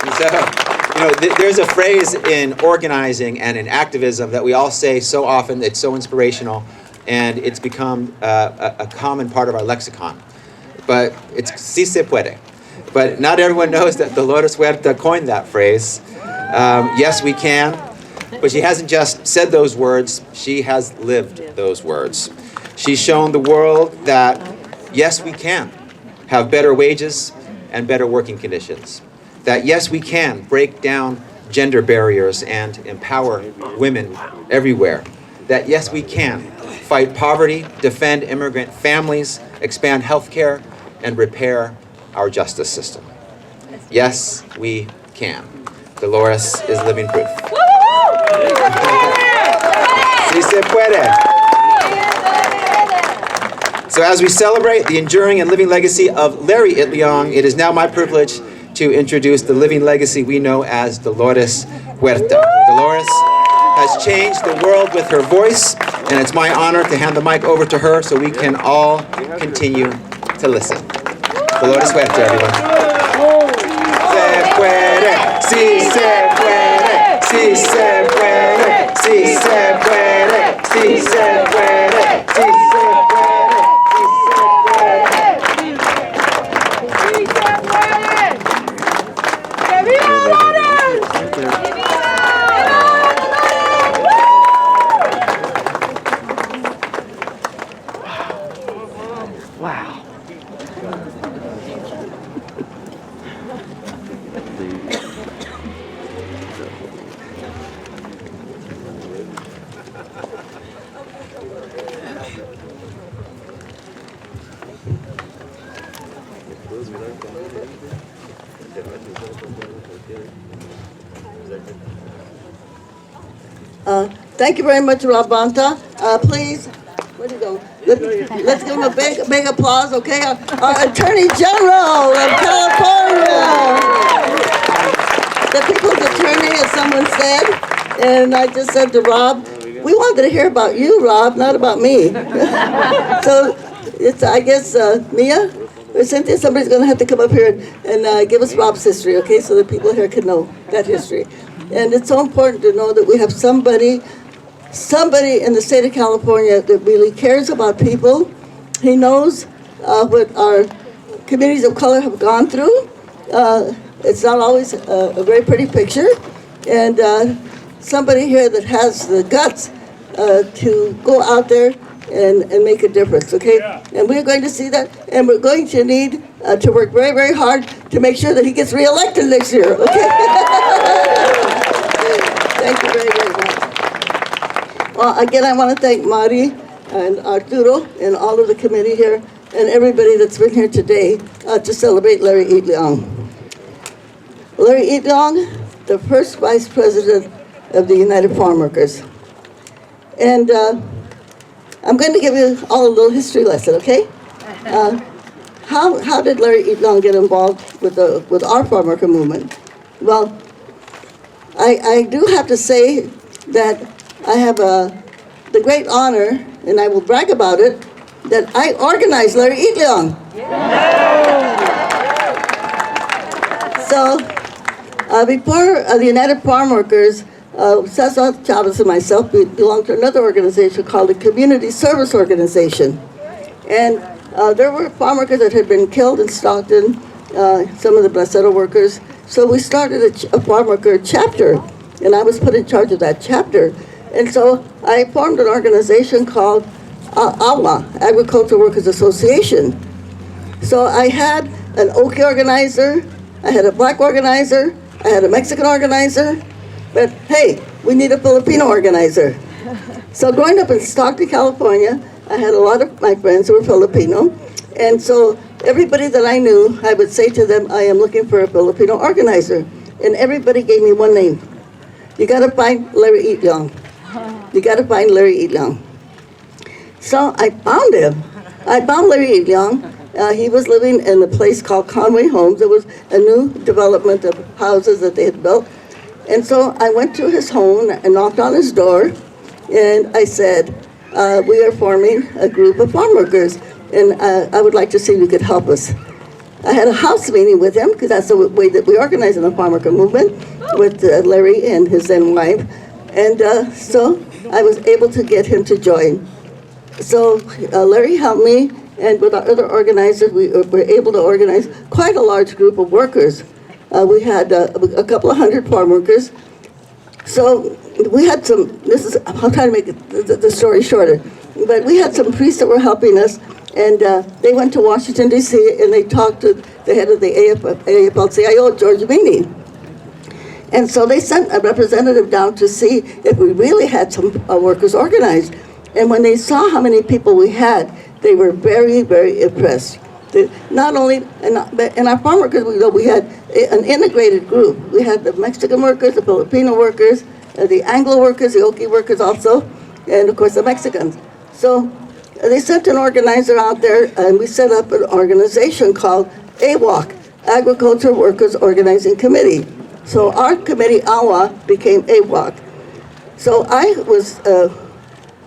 So, there's a phrase in organizing and in activism that we all say so often. It's so inspirational, and it's become a common part of our lexicon. But it's "si se puede." But not everyone knows that Dolores Huerta coined that phrase. Yes, we can. But she hasn't just said those words, she has lived those words. She's shown the world that, yes, we can have better wages and better working conditions. That, yes, we can break down gender barriers and empower women everywhere. That, yes, we can fight poverty, defend immigrant families, expand healthcare, and repair our justice system. Yes, we can. Dolores is living proof. Si se puede. So as we celebrate the enduring and living legacy of Larry Itliong, it is now my privilege to introduce the living legacy we know as Dolores Huerta. Dolores has changed the world with her voice, and it's my honor to hand the mic over to her so we can all continue to listen. Dolores Huerta, everyone. Se puede, si se puede, si se puede, si se puede, si se puede, si se puede. Wow. Thank you very much, Rob Bonta. Please, where'd he go? Let's give him a big applause, okay? Our Attorney General of California. The people's attorney, as someone said, and I just said to Rob, we wanted to hear about you, Rob, not about me. So it's, I guess, Mia or Cynthia, somebody's going to have to come up here and give us Rob's history, okay, so the people here can know that history. And it's so important to know that we have somebody in the state of California that really cares about people. He knows what our communities of color have gone through. It's not always a very pretty picture. And somebody here that has the guts to go out there and make a difference, okay? Yeah. And we're going to see that, and we're going to need to work very, very hard to make sure that he gets reelected next year, okay? Thank you very, very much. Well, again, I want to thank Mari and Arturo and all of the committee here and everybody that's been here today to celebrate Larry Itliong. Larry Itliong, the first vice president of the United Farm Workers. And I'm going to give you all a little history lesson, okay? How did Larry Itliong get involved with our farm worker movement? Well, I do have to say that I have the great honor, and I will brag about it, that I organized Larry Itliong. So before the United Farm Workers, Cesar Chavez and myself belonged to another organization called the Community Service Organization. And there were farm workers that had been killed in Stockton, some of the Bracero workers. So we started a farm worker chapter, and I was put in charge of that chapter. And so I formed an organization called AWA, Agricultural Workers Association. So I had an Okie organizer, I had a black organizer, I had a Mexican organizer, but hey, we need a Filipino organizer. So growing up in Stockton, California, I had a lot of my friends who were Filipino, and so everybody that I knew, I would say to them, I am looking for a Filipino organizer. And everybody gave me one name. You gotta find Larry Itliong. You gotta find Larry Itliong. So I found him. I found Larry Itliong. He was living in a place called Conway Homes. It was a new development of houses that they had built. And so I went to his home and knocked on his door, and I said, we are forming a group of farm workers, and I would like to see if you could help us. I had a house meeting with him, because that's the way that we organize in the farm worker movement, with Larry and his then wife. And so I was able to get him to join. So Larry helped me, and with our other organizers, we were able to organize quite a large group of workers. We had a couple of hundred farm workers. So we had some, I'm trying to make the story shorter, but we had some priests that were helping us, and they went to Washington, D.C., and they talked to the head of the AFL-CIO, George Meany. And so they sent a representative down to see if we really had some workers organized. And when they saw how many people we had, they were very, very impressed. Not only in our farm workers, we had an integrated group. We had the Mexican workers, the Filipino workers, the Anglo workers, the Okie workers also, and of course the Mexicans. So they sent an organizer out there, and we set up an organization called AWOC, Agriculture Workers Organizing Committee. So our committee, AWA, became AWOC. So I was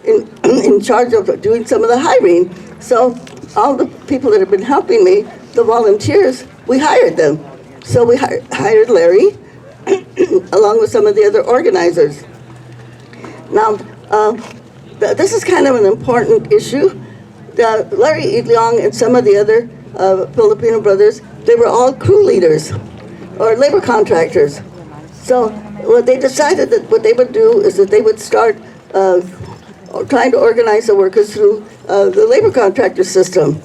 in charge of doing some of the hiring. So all the people that have been helping me, the volunteers, we hired them. So we hired Larry, along with some of the other organizers. Now, this is kind of an important issue. Larry Itliong and some of the other Filipino brothers, they were all crew leaders or labor contractors. So what they decided that what they would do is that they would start trying to organize the workers through the labor contractor system.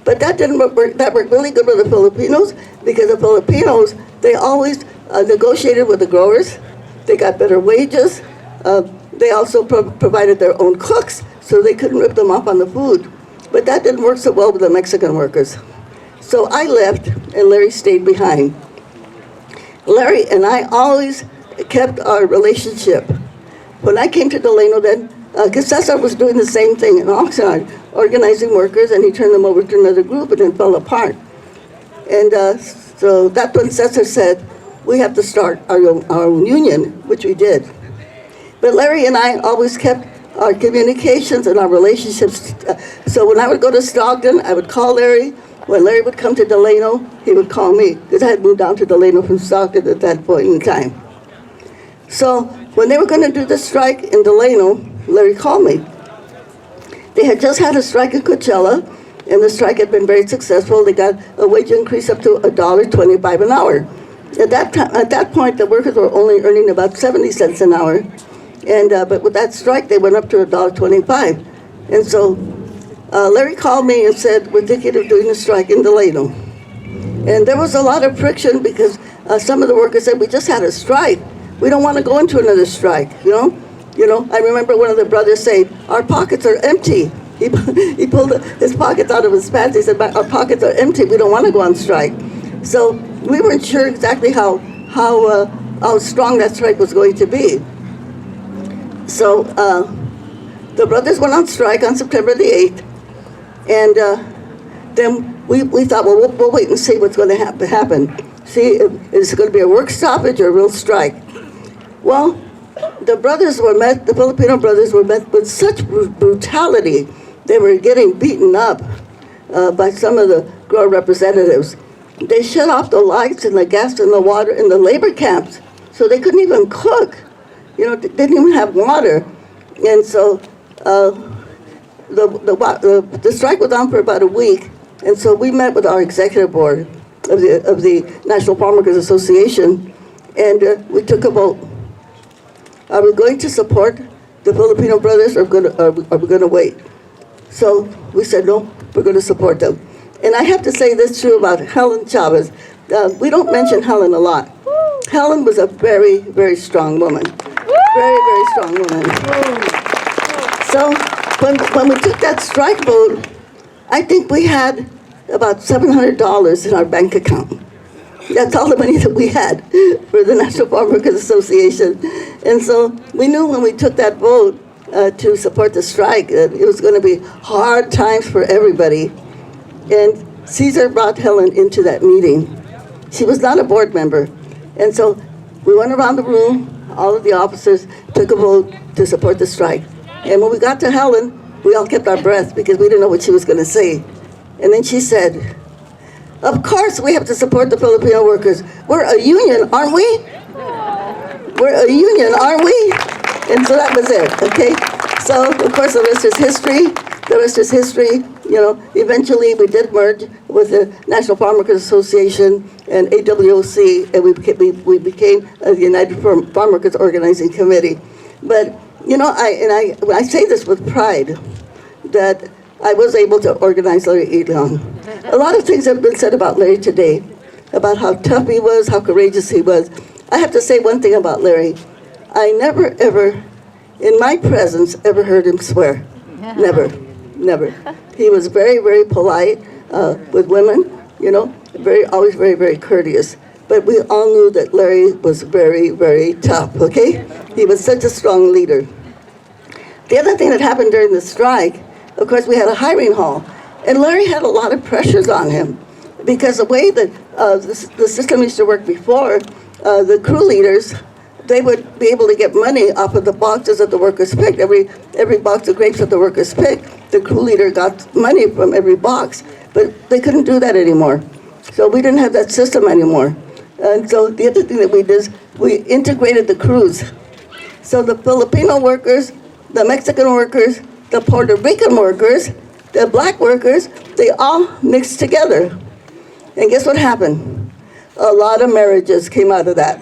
But that didn't work. That worked really good with the Filipinos, because the Filipinos, they always negotiated with the growers. They got better wages. They also provided their own cooks, so they couldn't rip them off on the food. But that didn't work so well with the Mexican workers. So I left, and Larry stayed behind. Larry and I always kept our relationship. When I came to Delano then, because Cesar was doing the same thing in Oxnard, organizing workers, and he turned them over to another group and then fell apart. And so that's when Cesar said, we have to start our own union, which we did. But Larry and I always kept our communications and our relationships. So when I would go to Stockton, I would call Larry. When Larry would come to Delano, he would call me, because I had moved down to Delano from Stockton at that point in time. So when they were going to do the strike in Delano, Larry called me. They had just had a strike in Coachella, and the strike had been very successful. They got a wage increase up to $1.25 an hour. At that point, the workers were only earning about 70 cents an hour, and but with that strike, they went up to $1.25. And so Larry called me and said, we're thinking of doing a strike in Delano. And there was a lot of friction, because some of the workers said, we just had a strike. We don't want to go into another strike, you know? I remember one of the brothers saying, our pockets are empty. He pulled his pockets out of his pants. He said, our pockets are empty. We don't want to go on strike. So we weren't sure exactly how strong that strike was going to be. So the brothers went on strike on September the 8th. And then we thought, well, we'll wait and see what's going to happen. See, is it going to be a work stoppage or a real strike? Well, the Filipino brothers were met with such brutality. They were getting beaten up by some of the grower representatives. They shut off the lights and the gas and the water in the labor camps, so they couldn't even cook. They didn't even have water. And so the strike was on for about a week, and so we met with our executive board of the National Farm Workers Association, and we took a vote. Are we going to support the Filipino brothers, or are we going to wait? So we said, no, we're going to support them. And I have to say this too about Helen Chavez. We don't mention Helen a lot. Helen was a very, very strong woman. Very, very strong woman. So when we took that strike vote, I think we had about $700 in our bank account. That's all the money that we had for the National Farm Workers Association. And so we knew when we took that vote to support the strike that it was going to be hard times for everybody. And Cesar brought Helen into that meeting. She was not a board member. And so we went around the room, all of the officers took a vote to support the strike. And when we got to Helen, we all kept our breath because we didn't know what she was going to say. And then she said, Of course, we have to support the Filipino workers. We're a union, aren't we? We're a union, aren't we? And so that was it, okay? So, of course, the rest is history. The rest is history. You know, eventually we did merge with the National Farm Workers Association and AWOC, and we became the United Farm Workers Organizing Committee. But, you know, I say this with pride, that I was able to organize Larry Itliong. A lot of things have been said about Larry today, about how tough he was, how courageous he was. I have to say one thing about Larry. I never, ever, in my presence, ever heard him swear. Never, never. He was very, very polite with women, you know, always very, very courteous. But we all knew that Larry was very, very tough, okay? He was such a strong leader. The other thing that happened during the strike, of course, we had a hiring hall. And Larry had a lot of pressures on him because the way that the system used to work before, the crew leaders, they would be able to get money off of the boxes that the workers picked. Every box of grapes that the workers picked, the crew leader got money from every box. But they couldn't do that anymore. So we didn't have that system anymore. And so the other thing that we did is we integrated the crews. So the Filipino workers, the Mexican workers, the Puerto Rican workers, the black workers, they all mixed together. And guess what happened? A lot of marriages came out of that.